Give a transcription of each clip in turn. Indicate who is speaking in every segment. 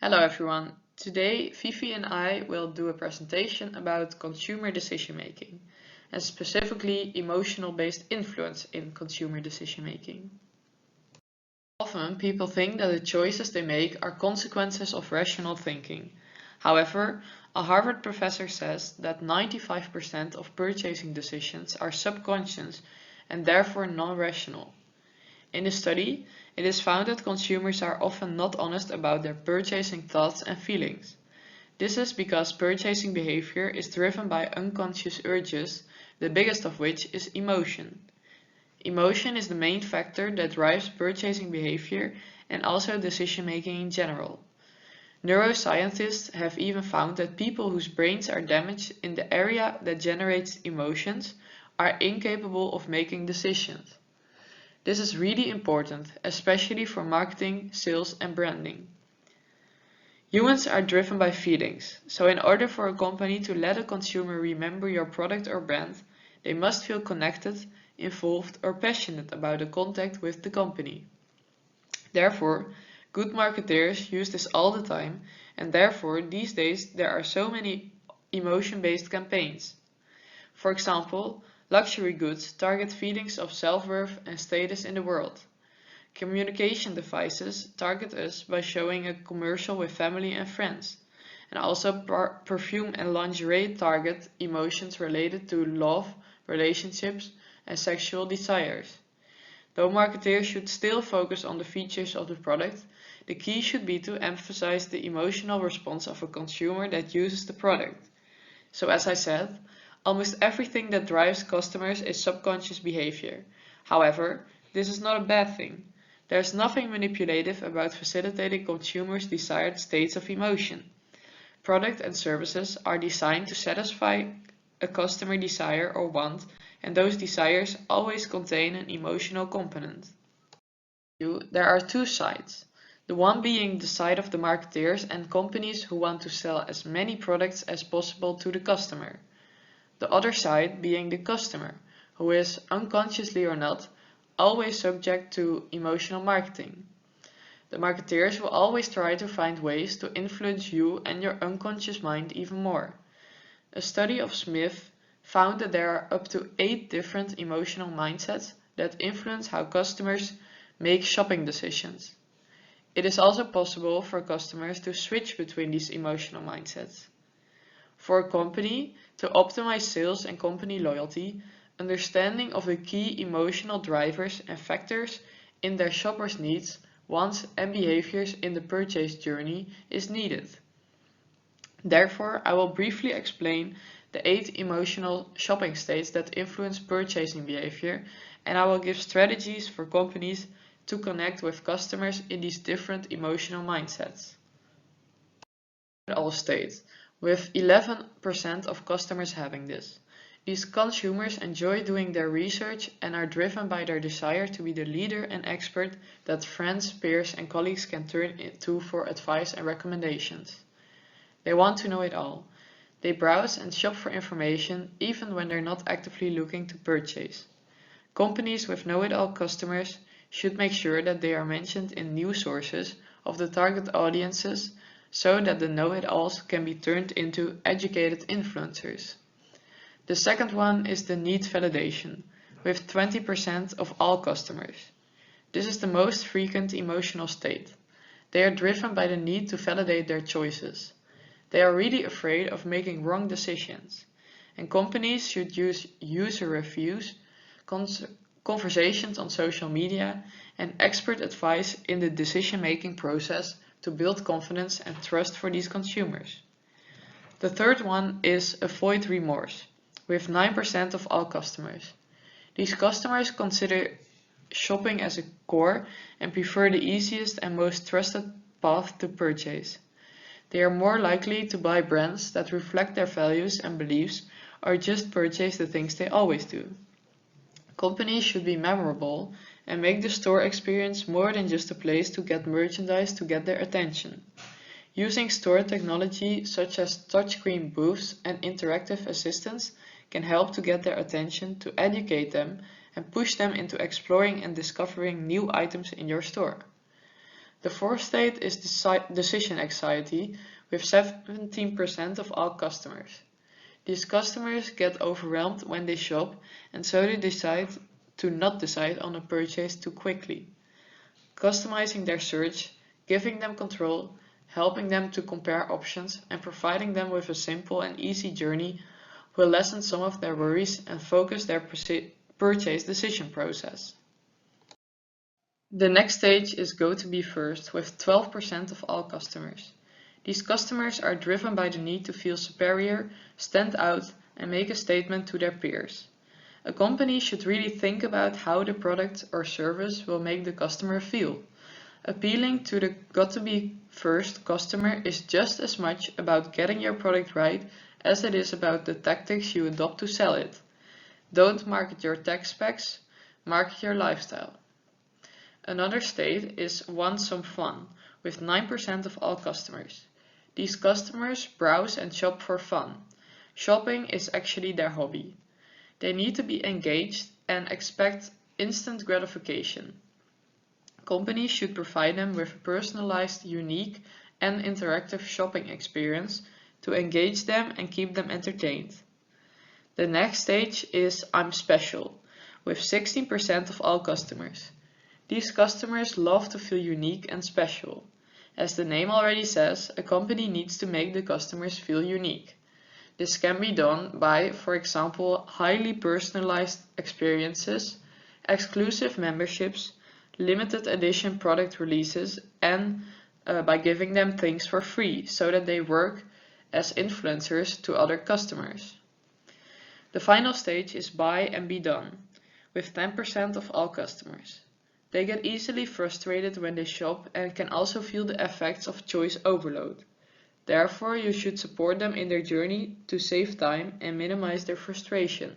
Speaker 1: Hello everyone. Today Fifi and I will do a presentation about consumer decision making and specifically emotional based influence in consumer decision making. Often people think that the choices they make are consequences of rational thinking. However, a Harvard professor says that 95% of purchasing decisions are subconscious and therefore non-rational. In the study, it is found that consumers are often not honest about their purchasing thoughts and feelings. This is because purchasing behavior is driven by unconscious urges, the biggest of which is emotion. Emotion is the main factor that drives purchasing behavior and also decision making in general. Neuroscientists have even found that people whose brains are damaged in the area that generates emotions are incapable of making decisions. This is really important, especially for marketing, sales, and branding. Humans are driven by feelings, so in order for a company to let a consumer remember your product or brand, they must feel connected, involved, or passionate about the contact with the company. Therefore, good marketeers use this all the time, and therefore these days there are so many emotion-based campaigns. For example, luxury goods target feelings of self-worth and status in the world. Communication devices target us by showing a commercial with family and friends. And also perfume and lingerie target emotions related to love, relationships, and sexual desires. Though marketers should still focus on the features of the product, the key should be to emphasize the emotional response of a consumer that uses the product. So as I said, almost everything that drives customers is subconscious behavior. However, this is not a bad thing. There is nothing manipulative about facilitating consumers' desired states of emotion. Products and services are designed to satisfy a customer desire or want, and those desires always contain an emotional component. There are two sides. The one being the side of the marketeers and companies who want to sell as many products as possible to the customer. The other side being the customer, who is, unconsciously or not, always subject to emotional marketing. The marketeers will always try to find ways to influence you and your unconscious mind even more. A study of Smith found that there are up to 8 different emotional mindsets that influence how customers make shopping decisions. It is also possible for customers to switch between these emotional mindsets. For a company to optimize sales and company loyalty, understanding of the key emotional drivers and factors in their shoppers' needs, wants, and behaviors in the purchase journey is needed. Therefore, I will briefly explain the 8 emotional shopping states that influence purchasing behavior, and I will give strategies for companies to connect with customers in these different emotional mindsets. All state, with 11% of customers having this. These consumers enjoy doing their research and are driven by their desire to be the leader and expert that friends, peers, and colleagues can turn to for advice and recommendations. They want to know it all. They browse and shop for information even when they're not actively looking to purchase. Companies with know-it-all customers should make sure that they are mentioned in news sources of the target audiences so that the know-it-alls can be turned into educated influencers. The second one is the Neet Validation, with 20% of all customers. This is the most frequent emotional state. They are driven by the need to validate their choices. They are really afraid of making wrong decisions. And companies should use user reviews, conversations on social media, and expert advice in the decision-making process to build confidence and trust for these consumers. The third one is avoid remorse, with 9% of all customers. These customers consider shopping as a core and prefer the easiest and most trusted path to purchase. They are more likely to buy brands that reflect their values and beliefs or just purchase the things they always do. Companies should be memorable and make the store experience more than just a place to get merchandise to get their attention. Using store technology such as touchscreen booths and interactive assistants can help to get their attention, to educate them, and push them into exploring and discovering new items in your store. The fourth state is decision anxiety, with 17% of all customers. These customers get overwhelmed when they shop, and so they decide to not decide on a purchase too quickly. Customizing their search, giving them control, helping them to compare options, and providing them with a simple and easy journey will lessen some of their worries and focus their purchase decision process. The next stage is go to be first, with 12% of all customers. These customers are driven by the need to feel superior, stand out, and make a statement to their peers. A company should really think about how the product or service will make the customer feel. Appealing to the got to be first customer is just as much about getting your product right as it is about the tactics you adopt to sell it. Don't market your tech specs, market your lifestyle. Another state is want some fun, with 9% of all customers. These customers browse and shop for fun. Shopping is actually their hobby. They need to be engaged and expect instant gratification. Companies should provide them with a personalized, unique, and interactive shopping experience to engage them and keep them entertained. The next stage is I'm special, with 16% of all customers. These customers love to feel unique and special. As the name already says, a company needs to make the customers feel unique. This can be done by, for example, highly personalized experiences, exclusive memberships, limited edition product releases, and by giving them things for free so that they work as influencers to other customers. The final stage is buy and be done, with 10% of all customers. They get easily frustrated when they shop and can also feel the effects of choice overload. Therefore, you should support them in their journey to save time and minimize their frustration.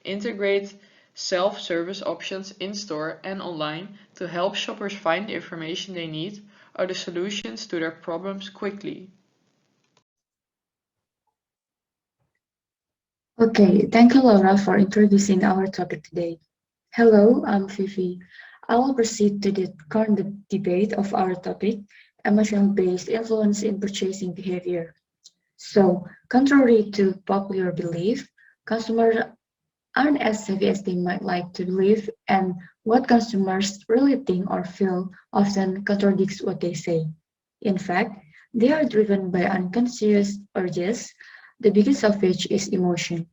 Speaker 1: Integrate self-service options in-store and online to help shoppers find the information they need or the solutions to their problems quickly.
Speaker 2: Okay, thank you, Laura, for introducing our topic today. Hello, I'm Fifi. I will proceed to the current debate of our topic, emotion-based influence in purchasing behavior. So, contrary to popular belief, customers aren't as savvy as they might like to believe, and what consumers really think or feel often contradicts what they say. In fact, they are driven by unconscious urges, the biggest of which is emotion.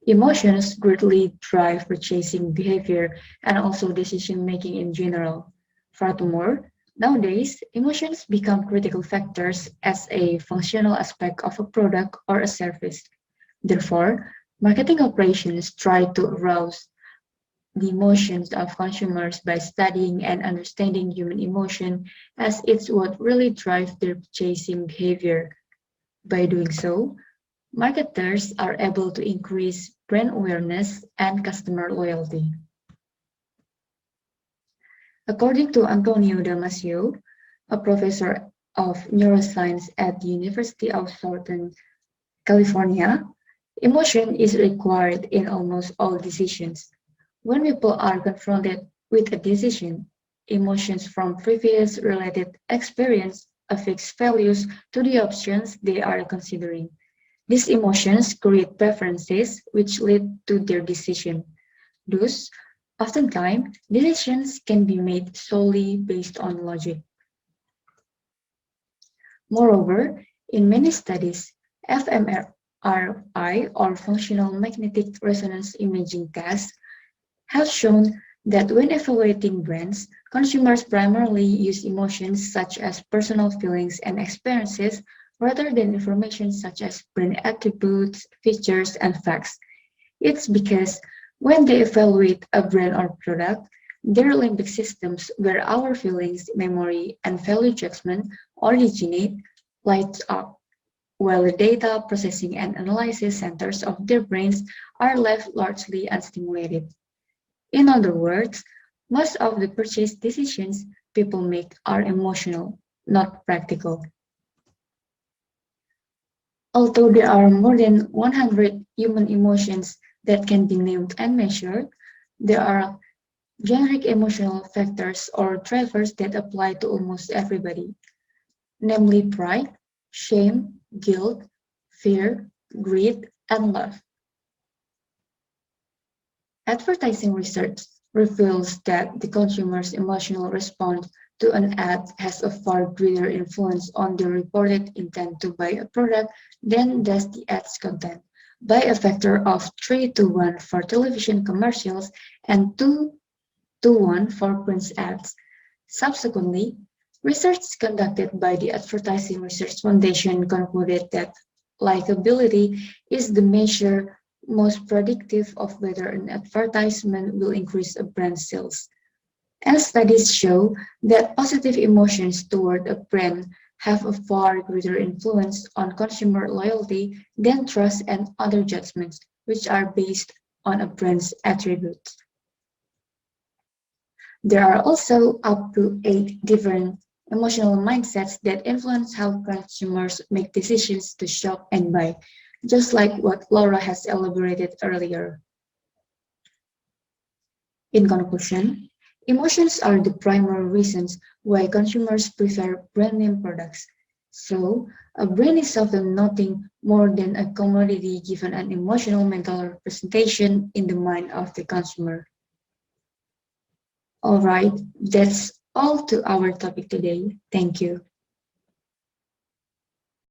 Speaker 2: Emotions greatly drive purchasing behavior and also decision making in general. Furthermore, nowadays, emotions become critical factors as a functional aspect of a product or a service. Therefore, marketing operations try to arouse the emotions of consumers by studying and understanding human emotion as it's what really drives their purchasing behavior. By doing so, marketers are able to increase brand awareness and customer loyalty. According to Antonio Damasio, a professor of neuroscience at the University of Southern California, emotion is required in almost all decisions. When people are confronted with a decision, emotions from previous related experience affix values to the options they are considering. These emotions create preferences which lead to their decision. Thus, oftentimes, decisions can be made solely based on logic. Moreover, in many studies, fMRI or functional magnetic resonance imaging tests have shown that when evaluating brands, consumers primarily use emotions such as personal feelings and experiences rather than information such as brand attributes, features, and facts. It's because when they evaluate a brand or product, their limbic systems, where our feelings, memory, and value judgment originate, lights up, while the data processing and analysis centers of their brains are left largely unstimulated. In other words, most of the purchase decisions people make are emotional, not practical. Although there are more than 100 human emotions that can be named and measured, there are generic emotional factors or drivers that apply to almost everybody, namely pride, shame, guilt, fear, greed, and love. Advertising research reveals that the consumer's emotional response to an ad has a far greater influence on the reported intent to buy a product than does the ad's content, by a factor of 3 to 1 for television commercials and 2 to 1 for print ads. Subsequently, research conducted by the Advertising Research Foundation concluded that likability is the measure most predictive of whether an advertisement will increase a brand's sales. And studies show that positive emotions toward a brand have a far greater influence on consumer loyalty than trust and other judgments, which are based on a brand's attributes. There are also up to 8 different emotional mindsets that influence how consumers make decisions to shop and buy, just like what Laura has elaborated earlier. In conclusion, emotions are the primary reasons why consumers prefer brand name products. So, a brand is often nothing more than a commodity given an emotional mental representation in the mind of the consumer. All right, that's all to our topic today. Thank you.